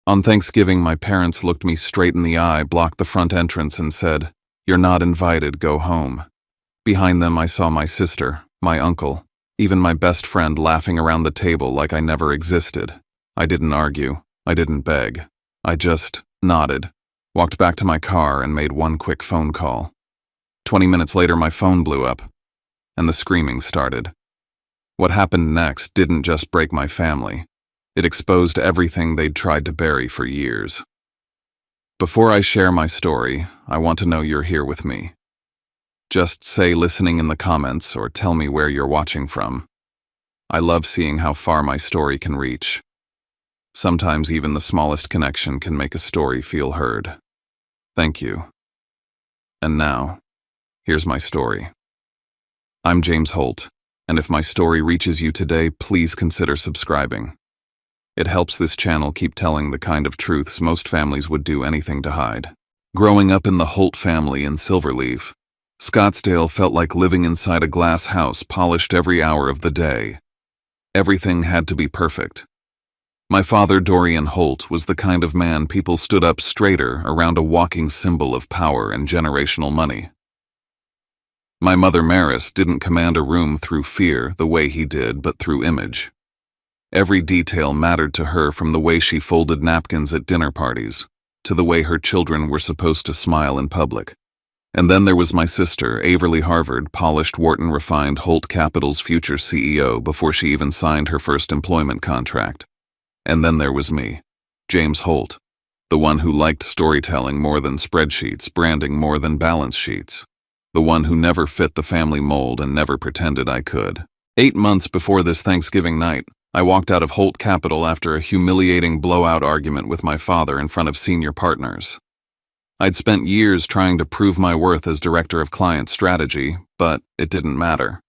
On Thanksgiving, my parents looked me straight in the eye, blocked the front entrance, and said, "You're not invited, go home." Behind them, I saw my sister, my uncle, even my best friend laughing around the table like I never existed. I didn't argue. I didn't beg. I just nodded, walked back to my car, and made one quick phone call. 20 minutes later, my phone blew up, and the screaming started. What happened next didn't just break my family. It exposed everything they'd tried to bury for years. Before I share my story, I want to know you're here with me. Just say listening in the comments or tell me where you're watching from. I love seeing how far my story can reach. Sometimes even the smallest connection can make a story feel heard. Thank you. And now, here's my story. I'm James Holt, and if my story reaches you today, please consider subscribing. It helps this channel keep telling the kind of truths most families would do anything to hide. Growing up in the Holt family in Silverleaf, Scottsdale felt like living inside a glass house polished every hour of the day. Everything had to be perfect. My father, Dorian Holt, was the kind of man people stood up straighter around a walking symbol of power and generational money. My mother, Maris, didn't command a room through fear the way he did, but through image. Every detail mattered to her, from the way she folded napkins at dinner parties to the way her children were supposed to smile in public. And then there was my sister, Averly Harvard, polished Wharton-refined Holt Capital's future CEO before she even signed her first employment contract. And then there was me, James Holt, the one who liked storytelling more than spreadsheets, branding more than balance sheets, the one who never fit the family mold and never pretended I could. 8 months before this Thanksgiving night, I walked out of Holt Capital after a humiliating blowout argument with my father in front of senior partners. I'd spent years trying to prove my worth as director of client strategy, but it didn't matter.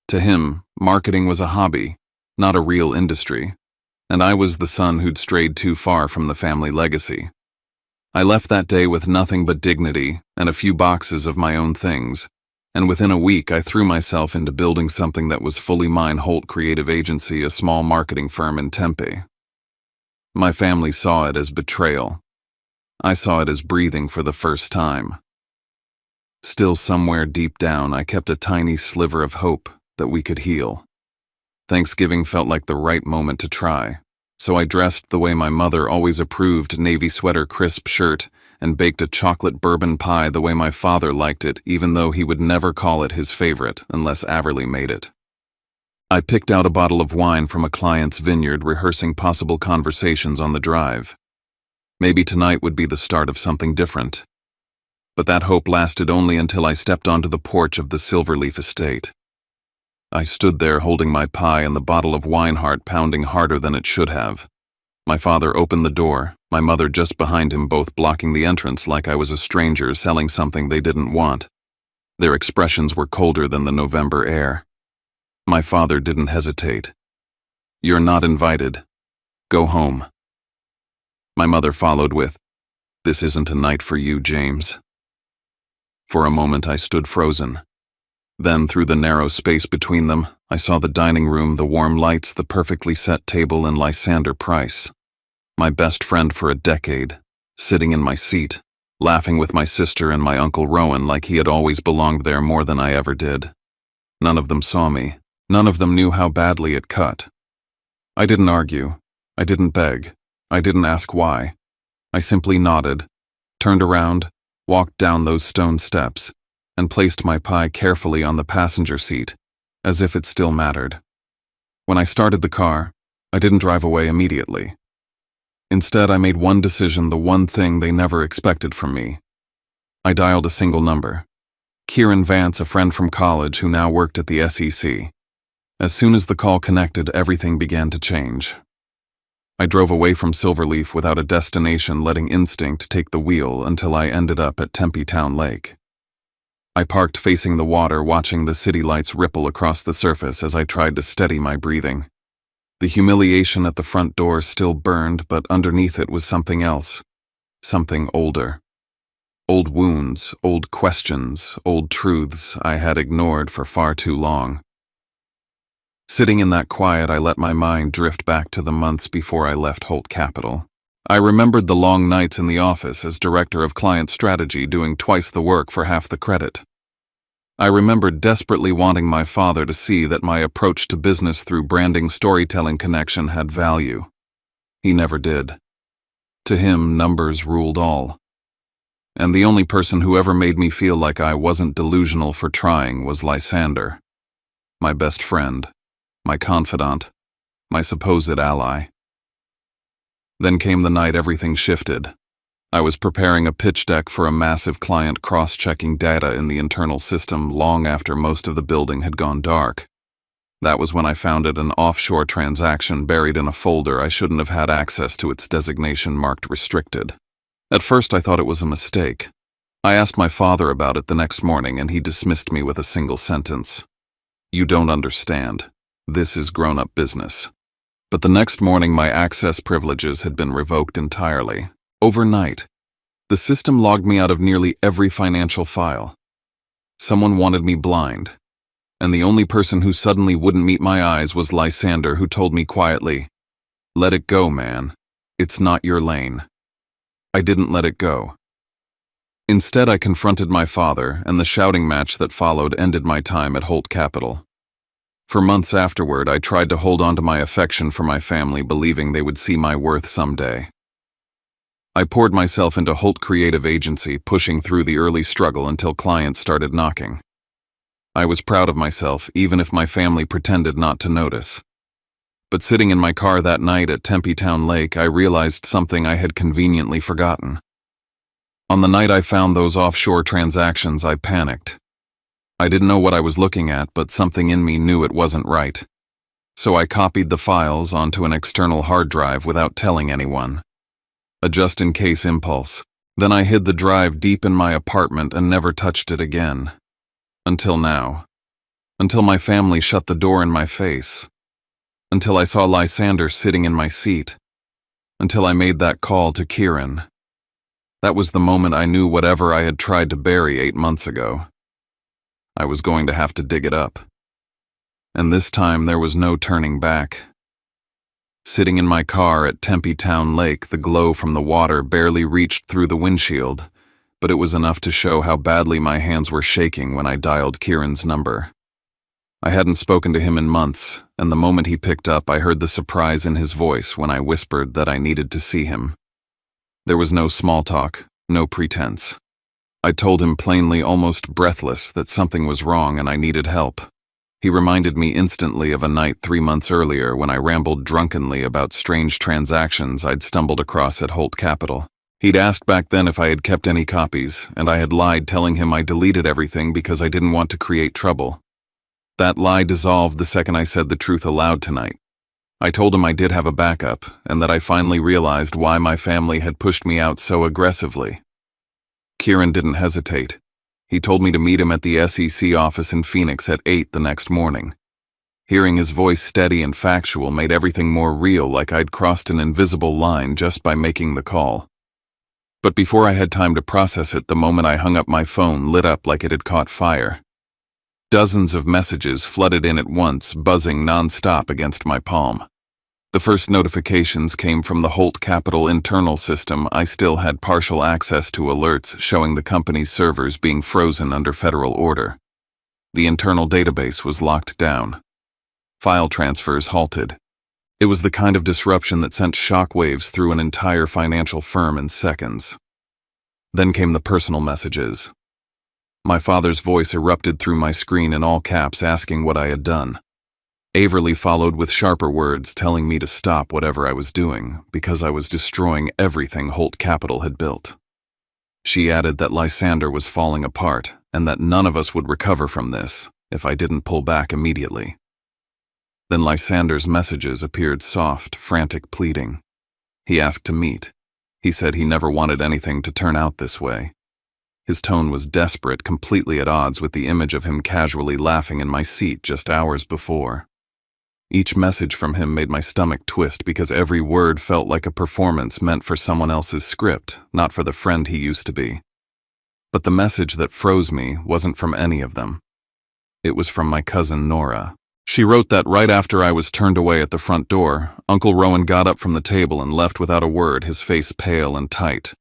To him, marketing was a hobby, not a real industry, and I was the son who'd strayed too far from the family legacy. I left that day with nothing but dignity and a few boxes of my own things, and within a week I threw myself into building something that was fully mine. Holt Creative Agency, a small marketing firm in Tempe. My family saw it as betrayal. I saw it as breathing for the first time. Still, somewhere deep down, I kept a tiny sliver of hope that we could heal. Thanksgiving felt like the right moment to try, so I dressed the way my mother always approved: navy sweater, crisp shirt, and baked a chocolate bourbon pie the way my father liked it, even though he would never call it his favorite unless Averly made it. I picked out a bottle of wine from a client's vineyard, rehearsing possible conversations on the drive. Maybe tonight would be the start of something different. But that hope lasted only until I stepped onto the porch of the Silverleaf estate. I stood there holding my pie and the bottle of wine, heart pounding harder than it should have. My father opened the door, my mother just behind him, both blocking the entrance like I was a stranger selling something they didn't want. Their expressions were colder than the November air. My father didn't hesitate. "You're not invited. Go home." My mother followed with, "This isn't a night for you, James." For a moment I stood frozen. Then, through the narrow space between them, I saw the dining room, the warm lights, the perfectly set table, and Lysander Price, my best friend for a decade, sitting in my seat, laughing with my sister and my Uncle Rowan like he had always belonged there more than I ever did. None of them saw me. None of them knew how badly it cut. I didn't argue. I didn't beg. I didn't ask why. I simply nodded, turned around, walked down those stone steps, and placed my pie carefully on the passenger seat, as if it still mattered. When I started the car, I didn't drive away immediately. Instead, I made one decision, the one thing they never expected from me. I dialed a single number. Kieran Vance, a friend from college who now worked at the SEC. As soon as the call connected, everything began to change. I drove away from Silverleaf without a destination, letting instinct take the wheel until I ended up at Tempe Town Lake. I parked facing the water, watching the city lights ripple across the surface as I tried to steady my breathing. The humiliation at the front door still burned, but underneath it was something else. Something older. Old wounds, old questions, old truths I had ignored for far too long. Sitting in that quiet, I let my mind drift back to the months before I left Holt Capital. I remembered the long nights in the office as director of client strategy doing twice the work for half the credit. I remembered desperately wanting my father to see that my approach to business through branding storytelling connection had value. He never did. To him, numbers ruled all. And the only person who ever made me feel like I wasn't delusional for trying was Lysander, my best friend, my confidant, my supposed ally. Then came the night everything shifted. I was preparing a pitch deck for a massive client cross-checking data in the internal system long after most of the building had gone dark. That was when I found an offshore transaction buried in a folder I shouldn't have had access to its designation marked restricted. At first I thought it was a mistake. I asked my father about it the next morning and he dismissed me with a single sentence. "You don't understand. This is grown-up business." But the next morning my access privileges had been revoked entirely. Overnight, the system logged me out of nearly every financial file. Someone wanted me blind, and the only person who suddenly wouldn't meet my eyes was Lysander, who told me quietly, "Let it go, man. It's not your lane." I didn't let it go. Instead, I confronted my father, and the shouting match that followed ended my time at Holt Capital. For months afterward, I tried to hold on to my affection for my family, believing they would see my worth someday. I poured myself into Holt Creative Agency, pushing through the early struggle until clients started knocking. I was proud of myself, even if my family pretended not to notice. But sitting in my car that night at Tempe Town Lake, I realized something I had conveniently forgotten. On the night I found those offshore transactions, I panicked. I didn't know what I was looking at, but something in me knew it wasn't right. So I copied the files onto an external hard drive without telling anyone. A just-in-case impulse. Then I hid the drive deep in my apartment and never touched it again. Until now. Until my family shut the door in my face. Until I saw Lysander sitting in my seat. Until I made that call to Kieran. That was the moment I knew whatever I had tried to bury 8 months ago, I was going to have to dig it up. And this time there was no turning back. Sitting in my car at Tempe Town Lake, the glow from the water barely reached through the windshield, but it was enough to show how badly my hands were shaking when I dialed Kieran's number. I hadn't spoken to him in months, and the moment he picked up, I heard the surprise in his voice when I whispered that I needed to see him. There was no small talk, no pretense. I told him plainly, almost breathless, that something was wrong and I needed help. He reminded me instantly of a night 3 months earlier when I rambled drunkenly about strange transactions I'd stumbled across at Holt Capital. He'd asked back then if I had kept any copies, and I had lied, telling him I deleted everything because I didn't want to create trouble. That lie dissolved the second I said the truth aloud tonight. I told him I did have a backup, and that I finally realized why my family had pushed me out so aggressively. Kieran didn't hesitate. He told me to meet him at the SEC office in Phoenix at 8 the next morning. Hearing his voice steady and factual made everything more real, like I'd crossed an invisible line just by making the call. But before I had time to process it, the moment I hung up, my phone lit up like it had caught fire. Dozens of messages flooded in at once, buzzing non-stop against my palm. The first notifications came from the Holt Capital internal system. I still had partial access to alerts showing the company's servers being frozen under federal order. The internal database was locked down. File transfers halted. It was the kind of disruption that sent shockwaves through an entire financial firm in seconds. Then came the personal messages. My father's voice erupted through my screen in all caps, asking what I had done. Averly followed with sharper words telling me to stop whatever I was doing because I was destroying everything Holt Capital had built. She added that Lysander was falling apart and that none of us would recover from this if I didn't pull back immediately. Then Lysander's messages appeared, soft, frantic pleading. He asked to meet. He said he never wanted anything to turn out this way. His tone was desperate, completely at odds with the image of him casually laughing in my seat just hours before. Each message from him made my stomach twist because every word felt like a performance meant for someone else's script, not for the friend he used to be. But the message that froze me wasn't from any of them. It was from my cousin Nora. She wrote that right after I was turned away at the front door, Uncle Rowan got up from the table and left without a word, his face pale and tight.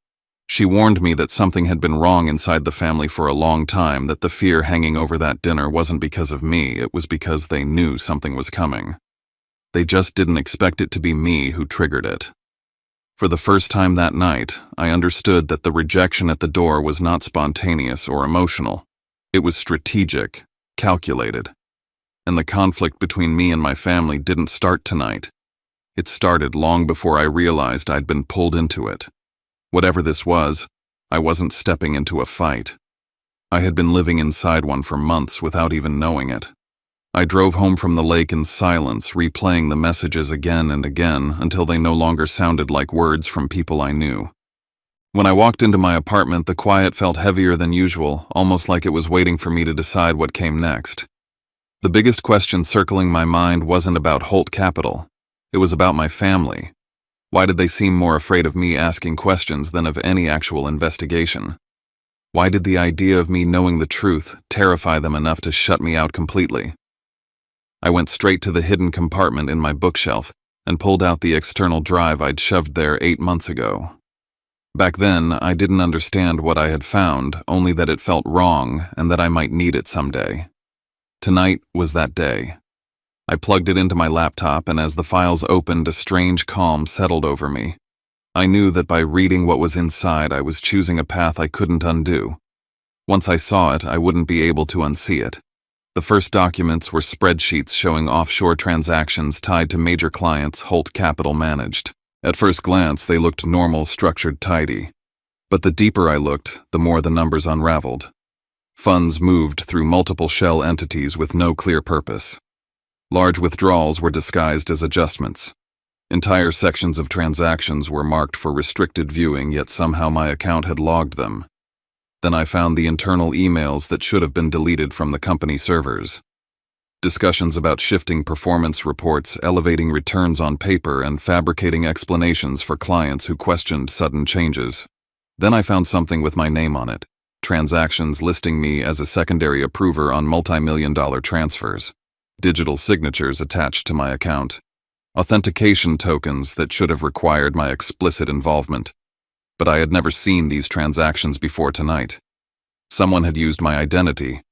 She warned me that something had been wrong inside the family for a long time, that the fear hanging over that dinner wasn't because of me, it was because they knew something was coming. They just didn't expect it to be me who triggered it. For the first time that night, I understood that the rejection at the door was not spontaneous or emotional. It was strategic, calculated. And the conflict between me and my family didn't start tonight. It started long before I realized I'd been pulled into it. Whatever this was, I wasn't stepping into a fight. I had been living inside one for months without even knowing it. I drove home from the lake in silence, replaying the messages again and again until they no longer sounded like words from people I knew. When I walked into my apartment, the quiet felt heavier than usual, almost like it was waiting for me to decide what came next. The biggest question circling my mind wasn't about Holt Capital. It was about my family. Why did they seem more afraid of me asking questions than of any actual investigation? Why did the idea of me knowing the truth terrify them enough to shut me out completely? I went straight to the hidden compartment in my bookshelf and pulled out the external drive I'd shoved there 8 months ago. Back then, I didn't understand what I had found, only that it felt wrong and that I might need it someday. Tonight was that day. I plugged it into my laptop, and as the files opened, a strange calm settled over me. I knew that by reading what was inside, I was choosing a path I couldn't undo. Once I saw it, I wouldn't be able to unsee it. The first documents were spreadsheets showing offshore transactions tied to major clients Holt Capital managed. At first glance, they looked normal, structured, tidy. But the deeper I looked, the more the numbers unraveled. Funds moved through multiple shell entities with no clear purpose. Large withdrawals were disguised as adjustments. Entire sections of transactions were marked for restricted viewing, yet somehow my account had logged them. Then I found the internal emails that should have been deleted from the company servers. Discussions about shifting performance reports, elevating returns on paper, and fabricating explanations for clients who questioned sudden changes. Then I found something with my name on it. Transactions listing me as a secondary approver on multi-million-dollar transfers. Digital signatures attached to my account. Authentication tokens that should have required my explicit involvement. But I had never seen these transactions before tonight. Someone had used my identity.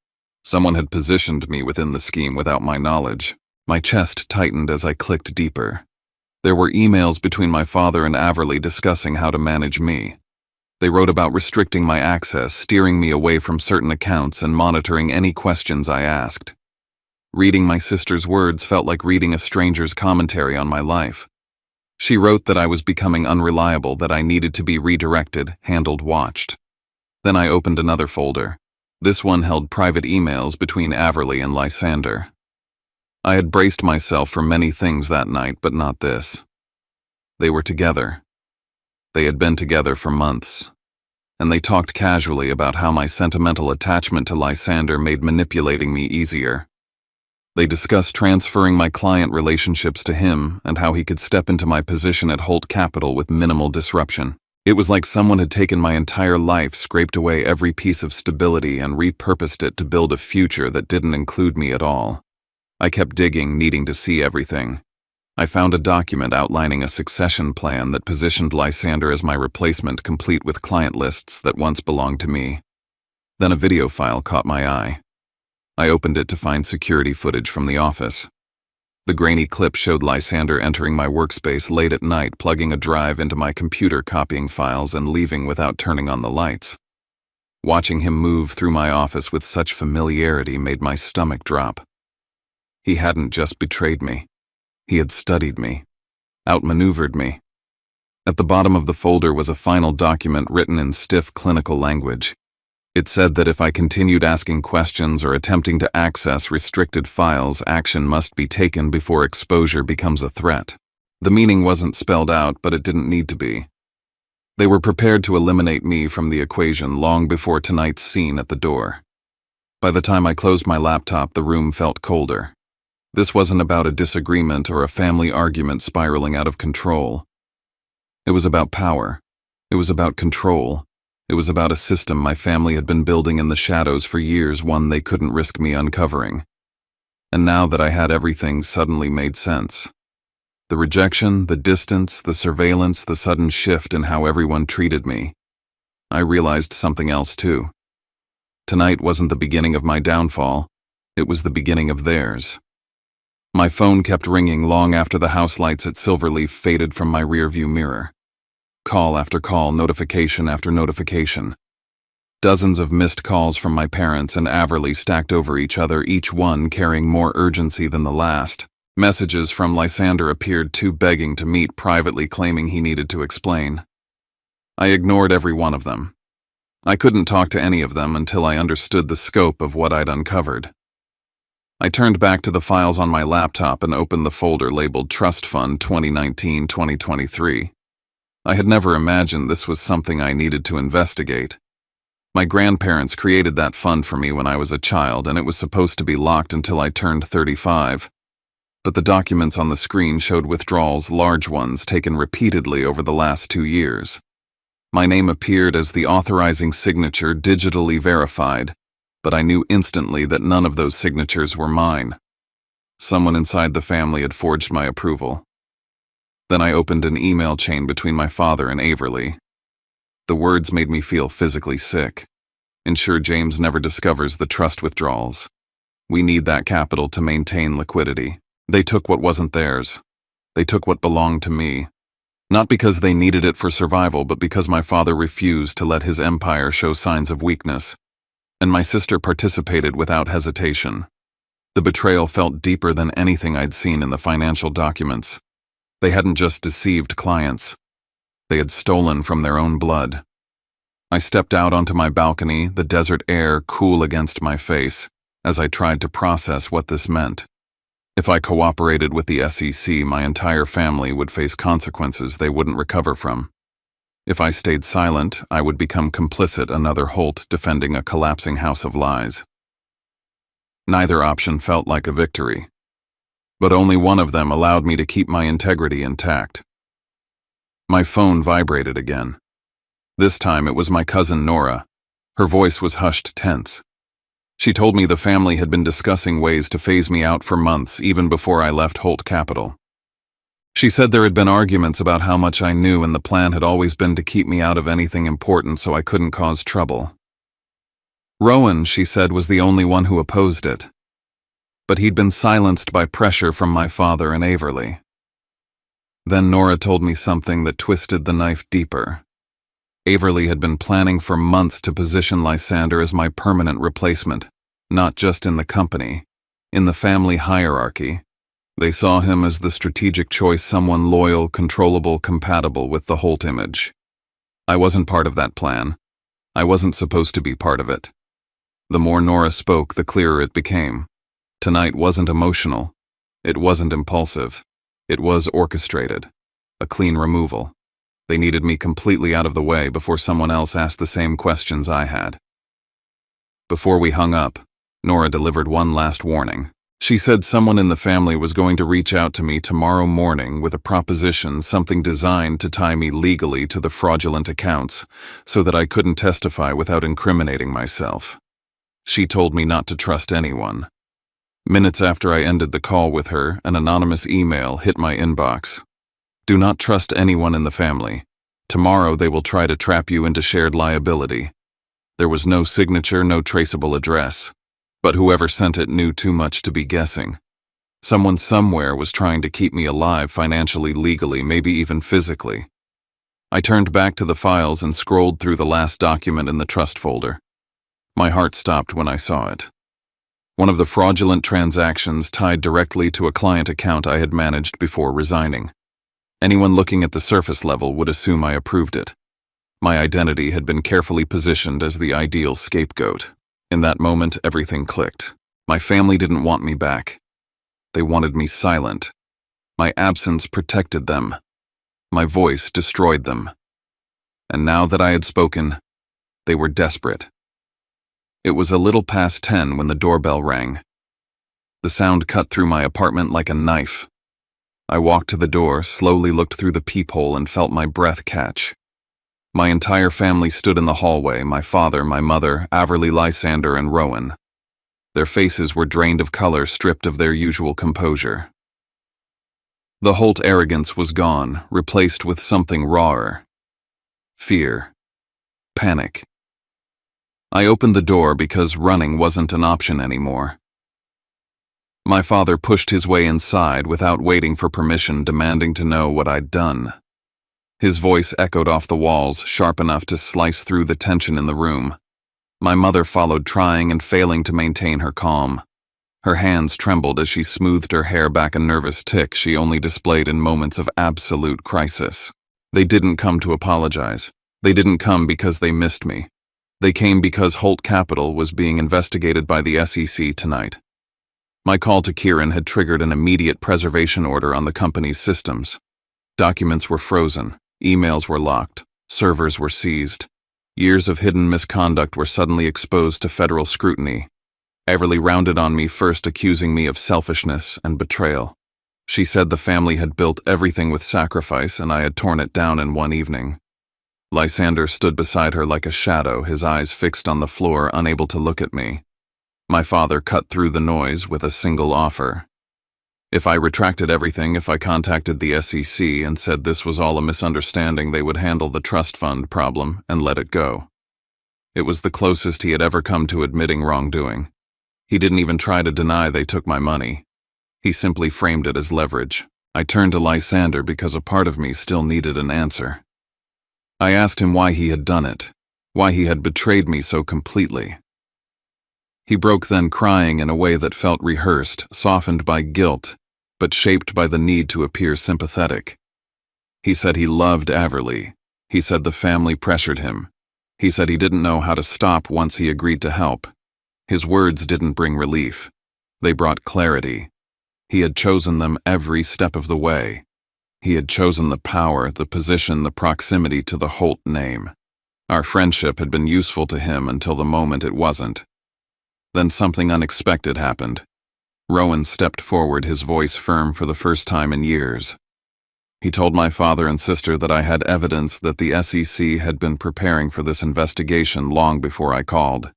Someone had positioned me within the scheme without my knowledge. My chest tightened as I clicked deeper. There were emails between my father and Averly discussing how to manage me. They wrote about restricting my access, steering me away from certain accounts, and monitoring any questions I asked. Reading my sister's words felt like reading a stranger's commentary on my life. She wrote that I was becoming unreliable, that I needed to be redirected, handled, watched. Then I opened another folder. This one held private emails between Averly and Lysander. I had braced myself for many things that night, but not this. They were together. They had been together for months, and they talked casually about how my sentimental attachment to Lysander made manipulating me easier. They discussed transferring my client relationships to him and how he could step into my position at Holt Capital with minimal disruption. It was like someone had taken my entire life, scraped away every piece of stability, and repurposed it to build a future that didn't include me at all. I kept digging, needing to see everything. I found a document outlining a succession plan that positioned Lysander as my replacement, complete with client lists that once belonged to me. Then a video file caught my eye. I opened it to find security footage from the office. The grainy clip showed Lysander entering my workspace late at night, plugging a drive into my computer, copying files, and leaving without turning on the lights. Watching him move through my office with such familiarity made my stomach drop. He hadn't just betrayed me. He had studied me, outmaneuvered me. At the bottom of the folder was a final document written in stiff clinical language. It said that if I continued asking questions or attempting to access restricted files, action must be taken before exposure becomes a threat. The meaning wasn't spelled out, but it didn't need to be. They were prepared to eliminate me from the equation long before tonight's scene at the door. By the time I closed my laptop, the room felt colder. This wasn't about a disagreement or a family argument spiraling out of control. It was about power. It was about control. It was about a system my family had been building in the shadows for years, one they couldn't risk me uncovering. And now that I had everything suddenly made sense. The rejection, the distance, the surveillance, the sudden shift in how everyone treated me. I realized something else too. Tonight wasn't the beginning of my downfall, it was the beginning of theirs. My phone kept ringing long after the house lights at Silverleaf faded from my rearview mirror. Call after call, notification after notification. Dozens of missed calls from my parents and Averly stacked over each other, each one carrying more urgency than the last. Messages from Lysander appeared too begging to meet, privately claiming he needed to explain. I ignored every one of them. I couldn't talk to any of them until I understood the scope of what I'd uncovered. I turned back to the files on my laptop and opened the folder labeled Trust Fund 2019-2023. I had never imagined this was something I needed to investigate. My grandparents created that fund for me when I was a child, and it was supposed to be locked until I turned 35. But the documents on the screen showed withdrawals, large ones, taken repeatedly over the last 2 years. My name appeared as the authorizing signature, digitally verified, but I knew instantly that none of those signatures were mine. Someone inside the family had forged my approval. Then I opened an email chain between my father and Averly. The words made me feel physically sick. Ensure James never discovers the trust withdrawals. We need that capital to maintain liquidity. They took what wasn't theirs. They took what belonged to me. Not because they needed it for survival, but because my father refused to let his empire show signs of weakness. And my sister participated without hesitation. The betrayal felt deeper than anything I'd seen in the financial documents. They hadn't just deceived clients. They had stolen from their own blood. I stepped out onto my balcony, the desert air cool against my face, as I tried to process what this meant. If I cooperated with the SEC, my entire family would face consequences they wouldn't recover from. If I stayed silent, I would become complicit, another Holt defending a collapsing house of lies. Neither option felt like a victory. But only one of them allowed me to keep my integrity intact. My phone vibrated again. This time it was my cousin Nora. Her voice was hushed, tense. She told me the family had been discussing ways to phase me out for months, even before I left Holt Capital. She said there had been arguments about how much I knew, and the plan had always been to keep me out of anything important so I couldn't cause trouble. Rowan, she said, was the only one who opposed it. But he'd been silenced by pressure from my father and Averly. Then Nora told me something that twisted the knife deeper. Averly had been planning for months to position Lysander as my permanent replacement, not just in the company, in the family hierarchy. They saw him as the strategic choice, someone loyal, controllable, compatible with the Holt image. I wasn't part of that plan. I wasn't supposed to be part of it. The more Nora spoke, the clearer it became. Tonight wasn't emotional. It wasn't impulsive. It was orchestrated. A clean removal. They needed me completely out of the way before someone else asked the same questions I had. Before we hung up, Nora delivered one last warning. She said someone in the family was going to reach out to me tomorrow morning with a proposition, something designed to tie me legally to the fraudulent accounts so that I couldn't testify without incriminating myself. She told me not to trust anyone. Minutes after I ended the call with her, an anonymous email hit my inbox. Do not trust anyone in the family. Tomorrow they will try to trap you into shared liability. There was no signature, no traceable address. But whoever sent it knew too much to be guessing. Someone somewhere was trying to keep me alive financially, legally, maybe even physically. I turned back to the files and scrolled through the last document in the trust folder. My heart stopped when I saw it. One of the fraudulent transactions tied directly to a client account I had managed before resigning. Anyone looking at the surface level would assume I approved it. My identity had been carefully positioned as the ideal scapegoat. In that moment, everything clicked. My family didn't want me back. They wanted me silent. My absence protected them. My voice destroyed them. And now that I had spoken, they were desperate. It was a little past 10 when the doorbell rang. The sound cut through my apartment like a knife. I walked to the door, slowly looked through the peephole, and felt my breath catch. My entire family stood in the hallway, my father, my mother, Averly, Lysander, and Rowan. Their faces were drained of color, stripped of their usual composure. The Holt arrogance was gone, replaced with something rawer. Fear. Panic. I opened the door because running wasn't an option anymore. My father pushed his way inside without waiting for permission, demanding to know what I'd done. His voice echoed off the walls, sharp enough to slice through the tension in the room. My mother followed, trying and failing to maintain her calm. Her hands trembled as she smoothed her hair back, a nervous tic she only displayed in moments of absolute crisis. They didn't come to apologize. They didn't come because they missed me. They came because Holt Capital was being investigated by the SEC tonight. My call to Kieran had triggered an immediate preservation order on the company's systems. Documents were frozen, emails were locked, servers were seized. Years of hidden misconduct were suddenly exposed to federal scrutiny. Everly rounded on me, first accusing me of selfishness and betrayal. She said the family had built everything with sacrifice and I had torn it down in one evening. Lysander stood beside her like a shadow, his eyes fixed on the floor, unable to look at me. My father cut through the noise with a single offer. If I retracted everything, if I contacted the SEC and said this was all a misunderstanding, they would handle the trust fund problem and let it go. It was the closest he had ever come to admitting wrongdoing. He didn't even try to deny they took my money. He simply framed it as leverage. I turned to Lysander because a part of me still needed an answer. I asked him why he had done it, why he had betrayed me so completely. He broke then, crying in a way that felt rehearsed, softened by guilt, but shaped by the need to appear sympathetic. He said he loved Everly. He said the family pressured him. He said he didn't know how to stop once he agreed to help. His words didn't bring relief. They brought clarity. He had chosen them every step of the way. He had chosen the power, the position, the proximity to the Holt name. Our friendship had been useful to him until the moment it wasn't. Then something unexpected happened. Rowan stepped forward, his voice firm for the first time in years. He told my father and sister that I had evidence that the SEC had been preparing for this investigation long before I called.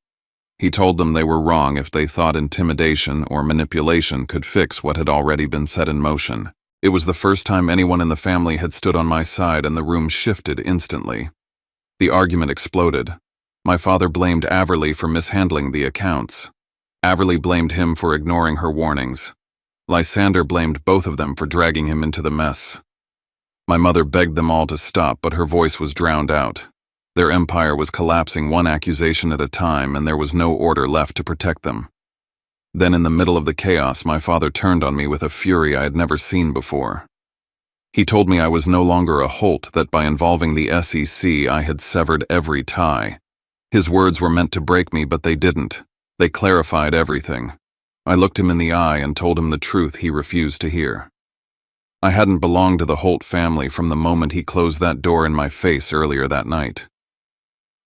He told them they were wrong if they thought intimidation or manipulation could fix what had already been set in motion. It was the first time anyone in the family had stood on my side, and the room shifted instantly. The argument exploded. My father blamed Everly for mishandling the accounts. Everly blamed him for ignoring her warnings. Lysander blamed both of them for dragging him into the mess. My mother begged them all to stop, but her voice was drowned out. Their empire was collapsing one accusation at a time, and there was no order left to protect them. Then in the middle of the chaos, my father turned on me with a fury I had never seen before. He told me I was no longer a Holt, that by involving the SEC I had severed every tie. His words were meant to break me, but they didn't. They clarified everything. I looked him in the eye and told him the truth he refused to hear. I hadn't belonged to the Holt family from the moment he closed that door in my face earlier that night.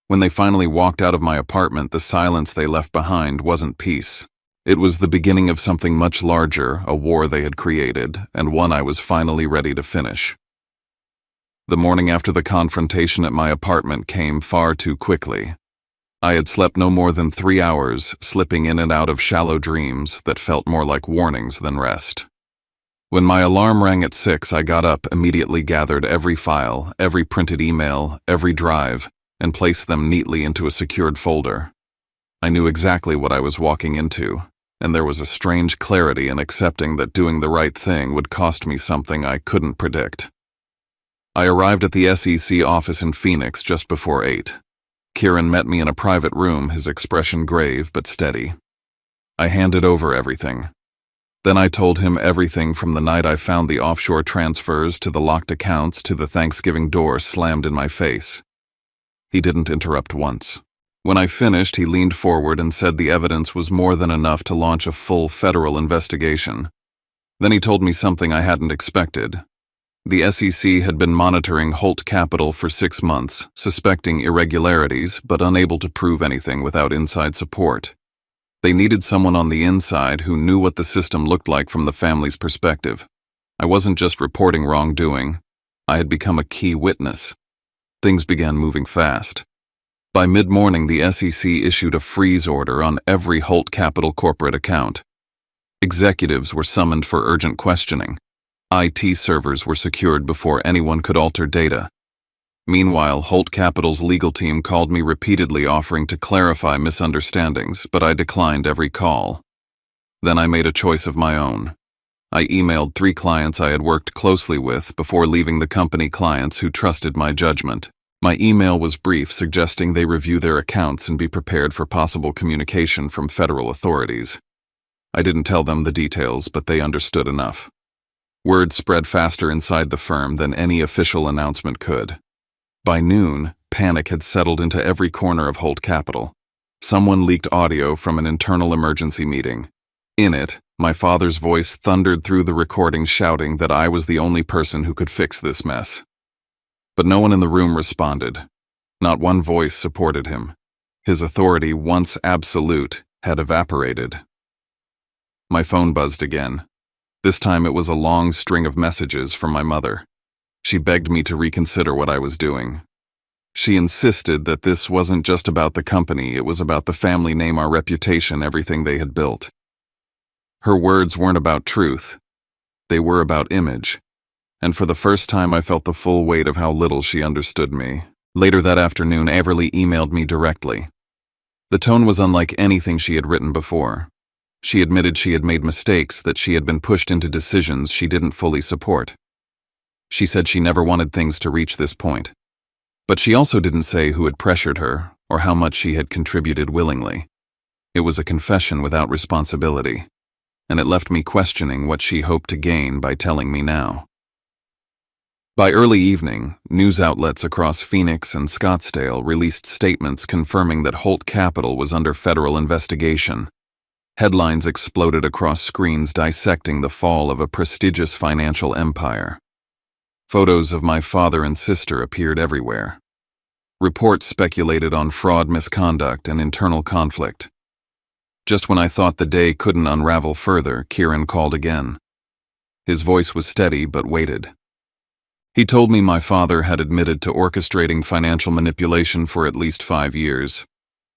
When they finally walked out of my apartment, the silence they left behind wasn't peace. It was the beginning of something much larger, a war they had created, and one I was finally ready to finish. The morning after the confrontation at my apartment came far too quickly. I had slept no more than 3 hours, slipping in and out of shallow dreams that felt more like warnings than rest. When my alarm rang at 6, I got up, immediately gathered every file, every printed email, every drive, and placed them neatly into a secured folder. I knew exactly what I was walking into, and there was a strange clarity in accepting that doing the right thing would cost me something I couldn't predict. I arrived at the SEC office in Phoenix just before 8. Kieran met me in a private room, his expression grave but steady. I handed over everything. Then I told him everything from the night I found the offshore transfers to the locked accounts to the Thanksgiving door slammed in my face. He didn't interrupt once. When I finished, he leaned forward and said the evidence was more than enough to launch a full federal investigation. Then he told me something I hadn't expected. The SEC had been monitoring Holt Capital for 6 months, suspecting irregularities but unable to prove anything without inside support. They needed someone on the inside who knew what the system looked like from the family's perspective. I wasn't just reporting wrongdoing. I had become a key witness. Things began moving fast. By mid-morning, the SEC issued a freeze order on every Holt Capital corporate account. Executives were summoned for urgent questioning. IT servers were secured before anyone could alter data. Meanwhile, Holt Capital's legal team called me repeatedly offering to clarify misunderstandings, but I declined every call. Then I made a choice of my own. I emailed 3 clients I had worked closely with before leaving the company, clients who trusted my judgment. My email was brief, suggesting they review their accounts and be prepared for possible communication from federal authorities. I didn't tell them the details, but they understood enough. Word spread faster inside the firm than any official announcement could. By noon, panic had settled into every corner of Holt Capital. Someone leaked audio from an internal emergency meeting. In it, my father's voice thundered through the recording, shouting that I was the only person who could fix this mess. But no one in the room responded. Not one voice supported him. His authority, once absolute, had evaporated. My phone buzzed again. This time it was a long string of messages from my mother. She begged me to reconsider what I was doing. She insisted that this wasn't just about the company, it was about the family name, our reputation, everything they had built. Her words weren't about truth. They were about image. And for the first time I felt the full weight of how little she understood me. Later that afternoon, Averly emailed me directly. The tone was unlike anything she had written before. She admitted she had made mistakes, that she had been pushed into decisions she didn't fully support. She said she never wanted things to reach this point. But she also didn't say who had pressured her, or how much she had contributed willingly. It was a confession without responsibility, and it left me questioning what she hoped to gain by telling me now. By early evening, news outlets across Phoenix and Scottsdale released statements confirming that Holt Capital was under federal investigation. Headlines exploded across screens dissecting the fall of a prestigious financial empire. Photos of my father and sister appeared everywhere. Reports speculated on fraud, misconduct, and internal conflict. Just when I thought the day couldn't unravel further, Kieran called again. His voice was steady but weighted. He told me my father had admitted to orchestrating financial manipulation for at least 5 years.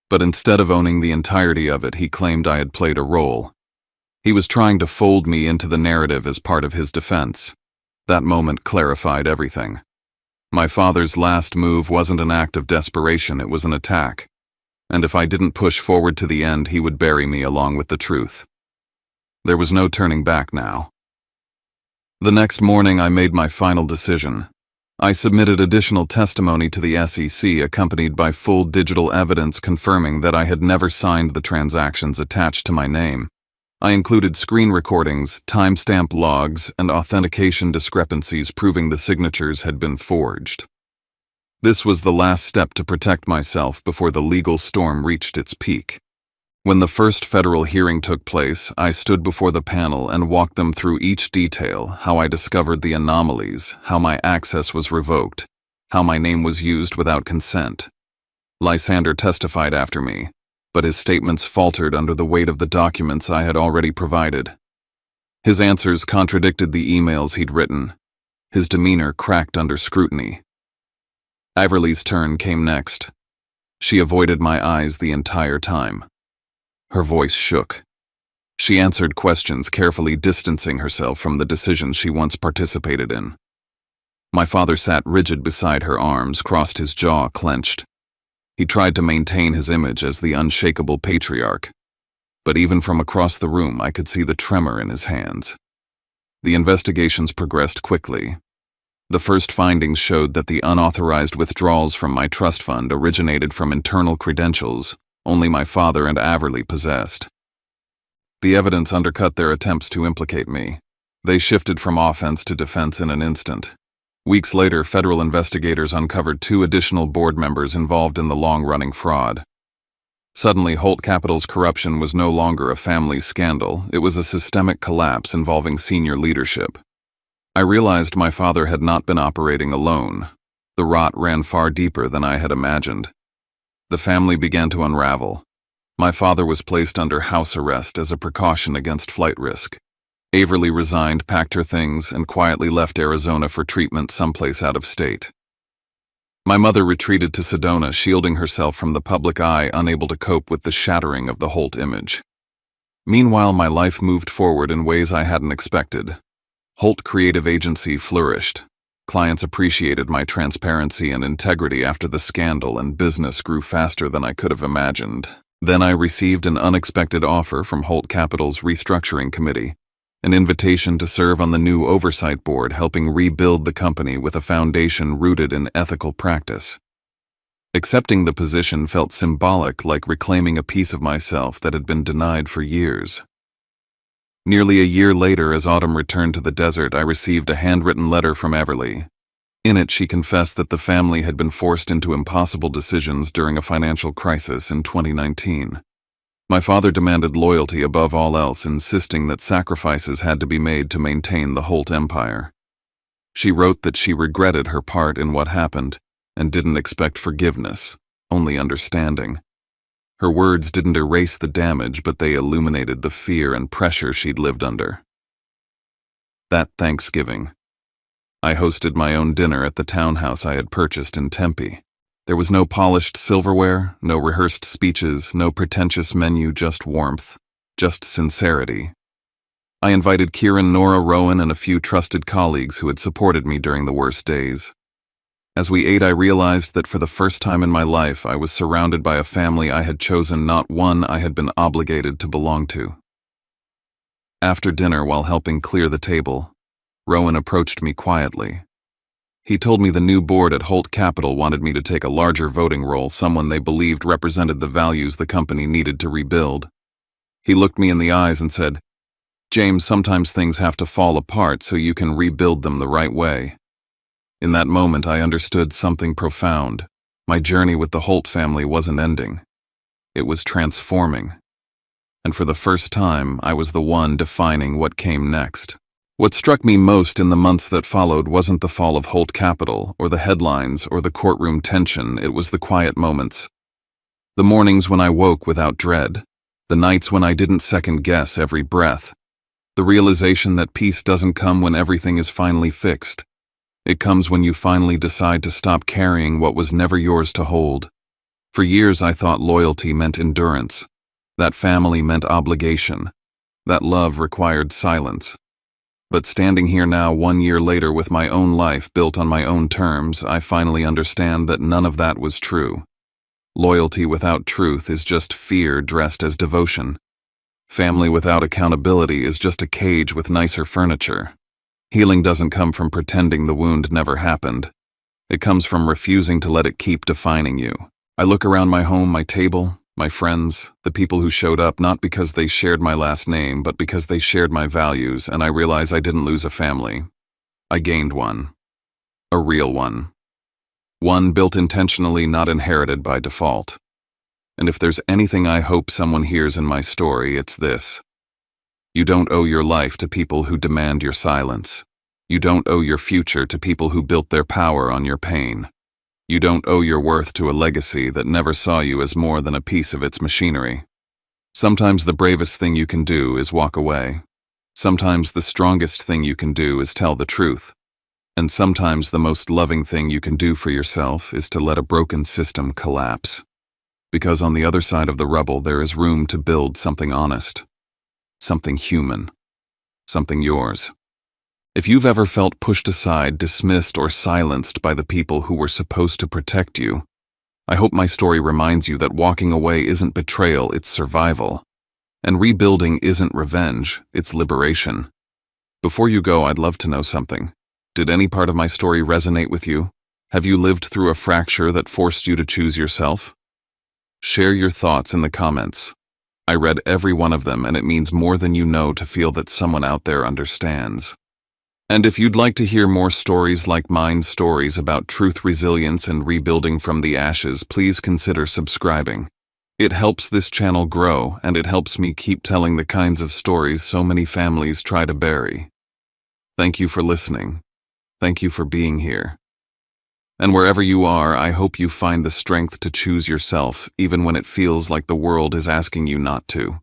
But instead of owning the entirety of it, he claimed I had played a role. He was trying to fold me into the narrative as part of his defense. That moment clarified everything. My father's last move wasn't an act of desperation, it was an attack. And if I didn't push forward to the end, he would bury me along with the truth. There was no turning back now. The next morning, I made my final decision. I submitted additional testimony to the SEC, accompanied by full digital evidence confirming that I had never signed the transactions attached to my name. I included screen recordings, timestamp logs, and authentication discrepancies proving the signatures had been forged. This was the last step to protect myself before the legal storm reached its peak. When the first federal hearing took place, I stood before the panel and walked them through each detail: how I discovered the anomalies, how my access was revoked, how my name was used without consent. Lysander testified after me, but his statements faltered under the weight of the documents I had already provided. His answers contradicted the emails he'd written. His demeanor cracked under scrutiny. Averly's turn came next. She avoided my eyes the entire time. Her voice shook. She answered questions, carefully distancing herself from the decisions she once participated in. My father sat rigid beside her, arms crossed, his jaw clenched. He tried to maintain his image as the unshakable patriarch, but even from across the room I could see the tremor in his hands. The investigations progressed quickly. The first findings showed that the unauthorized withdrawals from my trust fund originated from internal credentials only my father and Averly possessed. The evidence undercut their attempts to implicate me. They shifted from offense to defense in an instant. Weeks later, federal investigators uncovered 2 additional board members involved in the long-running fraud. Suddenly, Holt Capital's corruption was no longer a family scandal, it was a systemic collapse involving senior leadership. I realized my father had not been operating alone. The rot ran far deeper than I had imagined. The family began to unravel. My father was placed under house arrest as a precaution against flight risk. Averly resigned, packed her things, and quietly left Arizona for treatment someplace out of state. My mother retreated to Sedona, shielding herself from the public eye, unable to cope with the shattering of the Holt image. Meanwhile, my life moved forward in ways I hadn't expected. Holt Creative Agency flourished. Clients appreciated my transparency and integrity after the scandal, and business grew faster than I could have imagined. Then I received an unexpected offer from Holt Capital's restructuring committee, an invitation to serve on the new oversight board, helping rebuild the company with a foundation rooted in ethical practice. Accepting the position felt symbolic, like reclaiming a piece of myself that had been denied for years. Nearly a year later, as autumn returned to the desert, I received a handwritten letter from Everly. In it, she confessed that the family had been forced into impossible decisions during a financial crisis in 2019. My father demanded loyalty above all else, insisting that sacrifices had to be made to maintain the Holt empire. She wrote that she regretted her part in what happened and didn't expect forgiveness, only understanding. Her words didn't erase the damage, but they illuminated the fear and pressure she'd lived under. That Thanksgiving, I hosted my own dinner at the townhouse I had purchased in Tempe. There was no polished silverware, no rehearsed speeches, no pretentious menu, just warmth, just sincerity. I invited Kieran, Nora, Rowan, and a few trusted colleagues who had supported me during the worst days. As we ate, I realized that for the first time in my life, I was surrounded by a family I had chosen, not one I had been obligated to belong to. After dinner, while helping clear the table, Rowan approached me quietly. He told me the new board at Holt Capital wanted me to take a larger voting role, someone they believed represented the values the company needed to rebuild. He looked me in the eyes and said, "James, sometimes things have to fall apart so you can rebuild them the right way." In that moment, I understood something profound. My journey with the Holt family wasn't ending. It was transforming. And for the first time, I was the one defining what came next. What struck me most in the months that followed wasn't the fall of Holt Capital, or the headlines, or the courtroom tension. It was the quiet moments. The mornings when I woke without dread. The nights when I didn't second-guess every breath. The realization that peace doesn't come when everything is finally fixed. It comes when you finally decide to stop carrying what was never yours to hold. For years I thought loyalty meant endurance, that family meant obligation, that love required silence. But standing here now, 1 year later, with my own life built on my own terms, I finally understand that none of that was true. Loyalty without truth is just fear dressed as devotion. Family without accountability is just a cage with nicer furniture. Healing doesn't come from pretending the wound never happened. It comes from refusing to let it keep defining you. I look around my home, my table, my friends, the people who showed up not because they shared my last name, but because they shared my values, and I realize I didn't lose a family. I gained one. A real one. One built intentionally, not inherited by default. And if there's anything I hope someone hears in my story, it's this. You don't owe your life to people who demand your silence. You don't owe your future to people who built their power on your pain. You don't owe your worth to a legacy that never saw you as more than a piece of its machinery. Sometimes the bravest thing you can do is walk away. Sometimes the strongest thing you can do is tell the truth. And sometimes the most loving thing you can do for yourself is to let a broken system collapse. Because on the other side of the rubble, there is room to build something honest. Something human. Something yours. If you've ever felt pushed aside, dismissed, or silenced by the people who were supposed to protect you, I hope my story reminds you that walking away isn't betrayal, it's survival. And rebuilding isn't revenge, it's liberation. Before you go, I'd love to know something. Did any part of my story resonate with you? Have you lived through a fracture that forced you to choose yourself? Share your thoughts in the comments. I read every one of them, and it means more than you know to feel that someone out there understands. And if you'd like to hear more stories like mine, stories about truth, resilience, and rebuilding from the ashes, please consider subscribing. It helps this channel grow, and it helps me keep telling the kinds of stories so many families try to bury. Thank you for listening. Thank you for being here. And wherever you are, I hope you find the strength to choose yourself, even when it feels like the world is asking you not to.